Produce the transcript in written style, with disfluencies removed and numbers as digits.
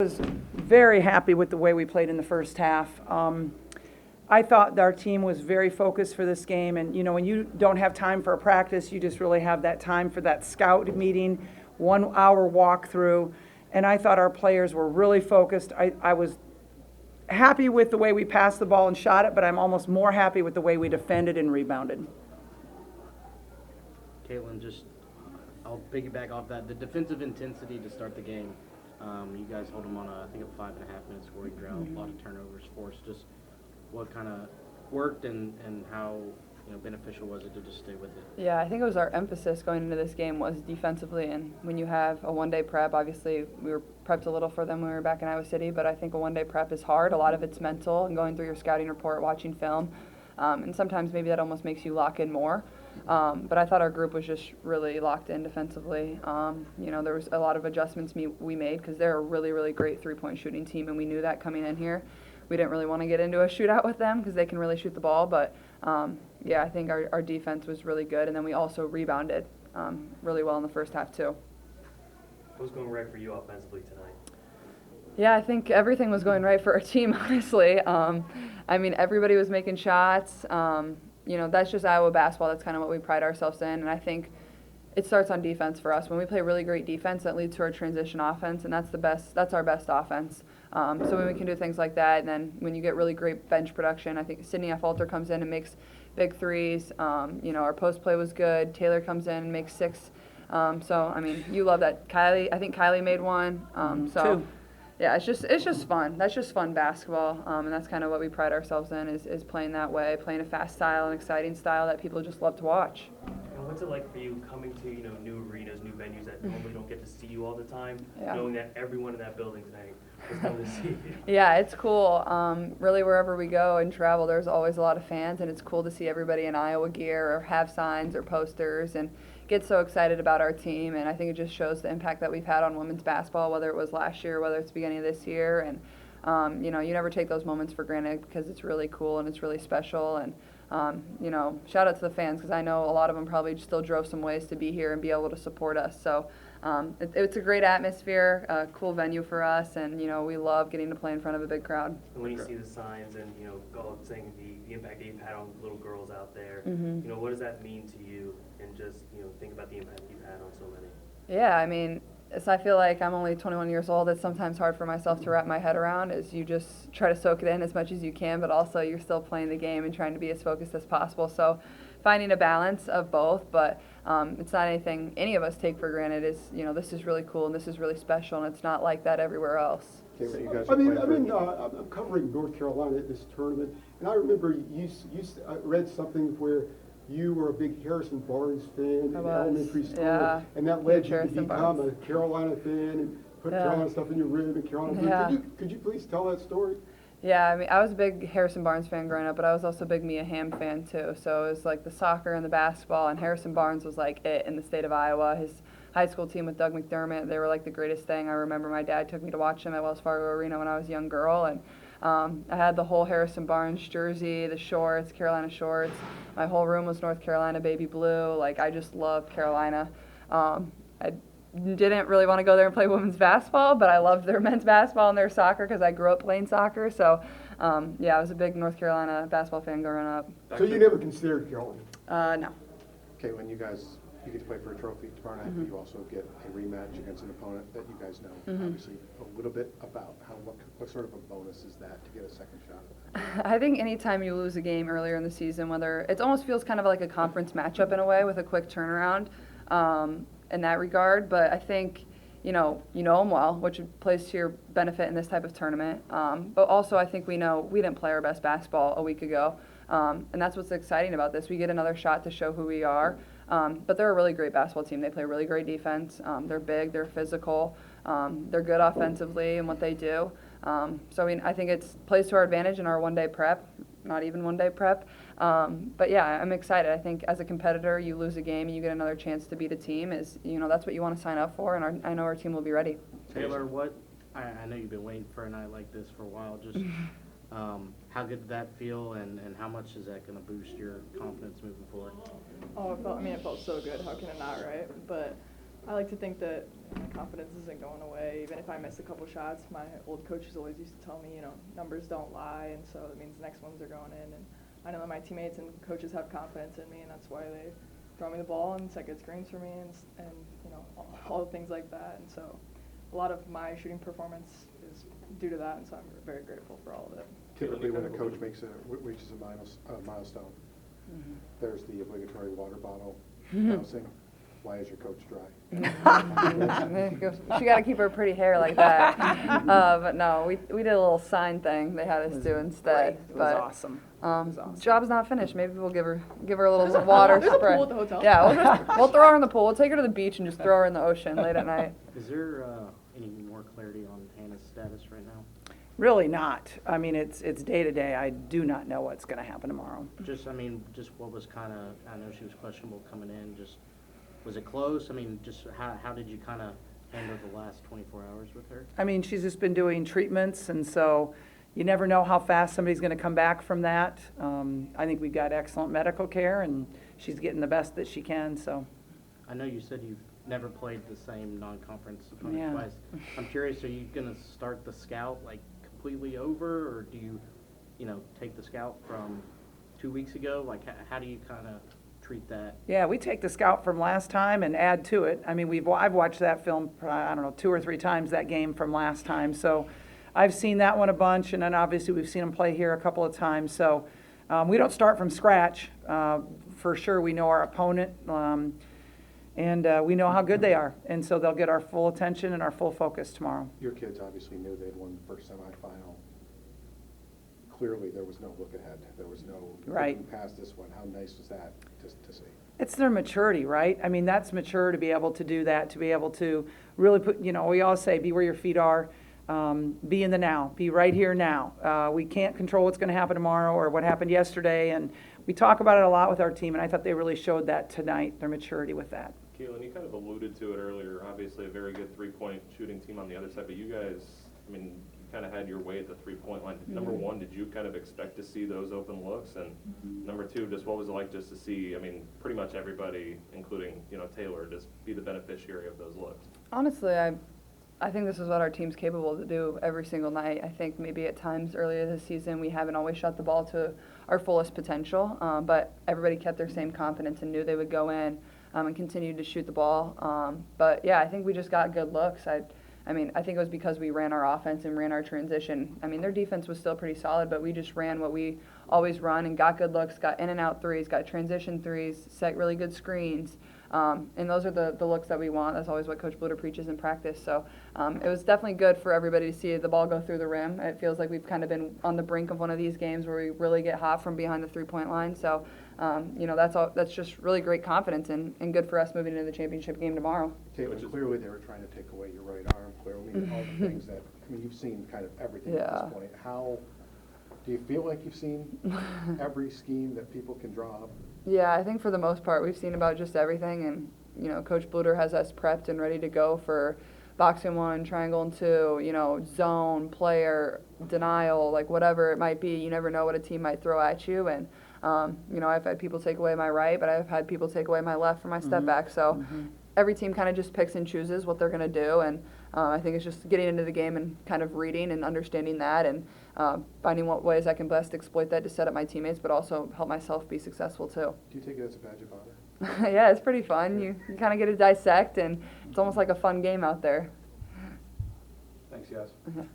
Was very happy with the way we played in the first half. I thought our team was very focused for this game, and when you don't have time for a practice, you just really have that time for that scout meeting, 1 hour walkthrough, and I thought our players were really focused. I was happy with the way we passed the ball and shot it, but I'm almost more happy with the way we defended and rebounded. Caitlin, I'll piggyback off that. The defensive intensity to start the game. You guys hold them on I think a 5.5-minute scoring drought, a lot of turnovers forced. Just what kind of worked and how beneficial was it to just stay with it? Yeah, I think it was our emphasis going into this game was defensively, and when you have a one-day prep, obviously we were prepped a little for them when we were back in Iowa City, but I think a one-day prep is hard. A lot of it's mental and going through your scouting report, watching film, and sometimes maybe that almost makes you lock in more. But I thought our group was just really locked in defensively. There was a lot of adjustments we made because they're a really, really great three-point shooting team, and we knew that coming in here. We didn't really want to get into a shootout with them because they can really shoot the ball. But, I think our defense was really good, and then we also rebounded really well in the first half too. What was going right for you offensively tonight? Yeah, I think everything was going right for our team, honestly. Everybody was making shots. That's just Iowa basketball. That's kind of what we pride ourselves in. And I think it starts on defense for us. When we play really great defense, that leads to our transition offense, and that's our best offense. So when we can do things like that, and then when you get really great bench production, I think Sydney Falter comes in and makes big threes. Our post play was good. Taylor comes in and makes 6. You love that. I think Kylie made one. Two. Yeah, it's just fun. That's just fun basketball, and that's kind of what we pride ourselves in is playing that way, playing a fast style, an exciting style that people just love to watch. And what's it like for you coming to new arenas, new venues that normally don't get to see you all the time, Yeah. knowing that everyone in that building tonight is coming to see you? Yeah, it's cool. Really, wherever we go and travel, there's always a lot of fans, and it's cool to see everybody in Iowa gear or have signs or posters and get so excited about our team. And I think it just shows the impact that we've had on women's basketball, whether it was last year, whether it's the beginning of this year. And, you never take those moments for granted because it's really cool and it's really special. And, shout out to the fans because I know a lot of them probably still drove some ways to be here and be able to support us. So it's a great atmosphere, a cool venue for us, and, we love getting to play in front of a big crowd. And when you see the signs and, go saying the impact that you've had on little girls out there, what does that mean to you? And just, think about the impact you've had on so many. Yeah, I feel like I'm only 21 years old. It's sometimes hard for myself to wrap my head around as you just try to soak it in as much as you can, but also you're still playing the game and trying to be as focused as possible. So finding a balance of both, but it's not anything any of us take for granted. This is really cool and this is really special, and it's not like that everywhere else. I'm covering North Carolina at this tournament, and I remember I read something where you were a big Harrison Barnes fan in elementary school, yeah. and that led you to Harrison become Barnes. a Carolina fan and put Yeah. Carolina stuff in your room and Carolina. Yeah. Could you please tell that story? Yeah, I was a big Harrison Barnes fan growing up, but I was also a big Mia Hamm fan too. So it was like the soccer and the basketball, and Harrison Barnes was like it in the state of Iowa. His high school team with Doug McDermott, they were like the greatest thing. I remember my dad took me to watch them at Wells Fargo Arena when I was a young girl, and I had the whole Harrison Barnes jersey, the shorts, Carolina shorts. My whole room was North Carolina baby blue. Like, I just loved Carolina. I didn't really want to go there and play women's basketball, but I loved their men's basketball and their soccer because I grew up playing soccer. So, I was a big North Carolina basketball fan growing up. So you never considered Carolina? No. Okay, when you get to play for a trophy tomorrow night, but you also get a rematch against an opponent that you guys know. Obviously, a little bit about what sort of a bonus is that to get a second shot? I think anytime you lose a game earlier in the season, whether it almost feels kind of like a conference matchup in a way with a quick turnaround in that regard, but I think you know them well, which plays to your benefit in this type of tournament. But also I think we know we didn't play our best basketball a week ago, and that's what's exciting about this. We get another shot to show who we are. But they're a really great basketball team. They play really great defense. They're big, they're physical, they're good offensively in what they do. I think it plays to our advantage in our one-day prep, not even one-day prep. But yeah, I'm excited. I think as a competitor, you lose a game and you get another chance to beat a team. That's what you want to sign up for, and I know our team will be ready. Taylor, I know you've been waiting for a night like this for a while. Just how good did that feel, and how much is that going to boost your confidence moving forward? Oh, it felt so good. How can it not, right? But I like to think that My confidence isn't going away. Even if I miss a couple shots, my old coaches always used to tell me, numbers don't lie, and so it means the next ones are going in. And I know that my teammates and coaches have confidence in me, and that's why they throw me the ball and set good screens for me, and all the things like that. And so a lot of my shooting performance is due to that, and so I'm very grateful for all of it. Typically, when a coach reaches a milestone, there's the obligatory water bottle announcing. Why is your coach dry? She got to keep her pretty hair like that. But no, we did a little sign thing they had us do instead. It was awesome. It was awesome. Job's not finished. Maybe we'll give her a little water There's a spray. pool at the hotel. Yeah, we'll throw her in the pool. We'll take her to the beach and just throw her in the ocean late at night. Is there any more clarity on Hannah's status right now? Really not. I mean, it's day to day. I do not know what's going to happen tomorrow. Just what was kind of, I know she was questionable coming in, was it close? I mean, just how did you kind of handle the last 24 hours with her? I mean, she's just been doing treatments, and so you never know how fast somebody's going to come back from that. I think we've got excellent medical care, and she's getting the best that she can, so. I know you said you've never played the same non-conference opponent Yeah. twice. I'm curious, are you going to start the scout like completely over, or do you take the scout from 2 weeks ago? Like, how do you kind of treat that? Yeah, we take the scout from last time and add to it. I mean, I've watched that film, I don't know, 2 or 3 times, that game from last time. So I've seen that one a bunch, and then obviously we've seen them play here a couple of times. So we don't start from scratch. For sure, we know our opponent, and we know how good they are. And so they'll get our full attention and our full focus tomorrow. Your kids obviously knew they'd won the first semifinal. Clearly, there was no look ahead. There was no Right. looking past this one. How nice was that to see? It's their maturity, right? I mean, that's mature to be able to do that, to be able to really put, we always say, be where your feet are, be in the now, be right here now. We can't control what's going to happen tomorrow or what happened yesterday, and we talk about it a lot with our team, and I thought they really showed that tonight, their maturity with that. Keelan, you kind of alluded to it earlier, obviously a very good three-point shooting team on the other side, but you guys, I mean, you kind of had your way at the three-point line. Number one, did you kind of expect to see those open looks? And number two, just what was it like just to see, I mean, pretty much everybody, including, Taylor, just be the beneficiary of those looks? Honestly, I think this is what our team's capable to do every single night. I think maybe at times earlier this season we haven't always shot the ball to our fullest potential, but everybody kept their same confidence and knew they would go in and continued to shoot the ball. But yeah, I think we just got good looks. I mean, I think it was because we ran our offense and ran our transition. I mean, their defense was still pretty solid, but we just ran what we always run and got good looks, got in and out threes, got transition threes, set really good screens. And those are the looks that we want. That's always what Coach Bluter preaches in practice. So it was definitely good for everybody to see the ball go through the rim. It feels like we've kind of been on the brink of one of these games where we really get hot from behind the three-point line. So, that's just really great confidence and good for us moving into the championship game tomorrow. Caitlin, clearly they were trying to take away your right arm, clearly, all the things that, I mean, you've seen kind of everything at Yeah. this point. How, do you feel like you've seen every scheme that people can draw up? Yeah, I think for the most part we've seen about just everything, and Coach Bluter has us prepped and ready to go for box and 1, triangle and 2, zone, player, denial, like whatever it might be. You never know what a team might throw at you, and I've had people take away my right, but I've had people take away my left for my step back. So every team kind of just picks and chooses what they're going to do, and I think it's just getting into the game and kind of reading and understanding that, and finding what ways I can best exploit that to set up my teammates, but also help myself be successful too. Do you take it as a badge of honor? Yeah, it's pretty fun. You kind of get to dissect, and it's almost like a fun game out there. Thanks, guys. Thank you.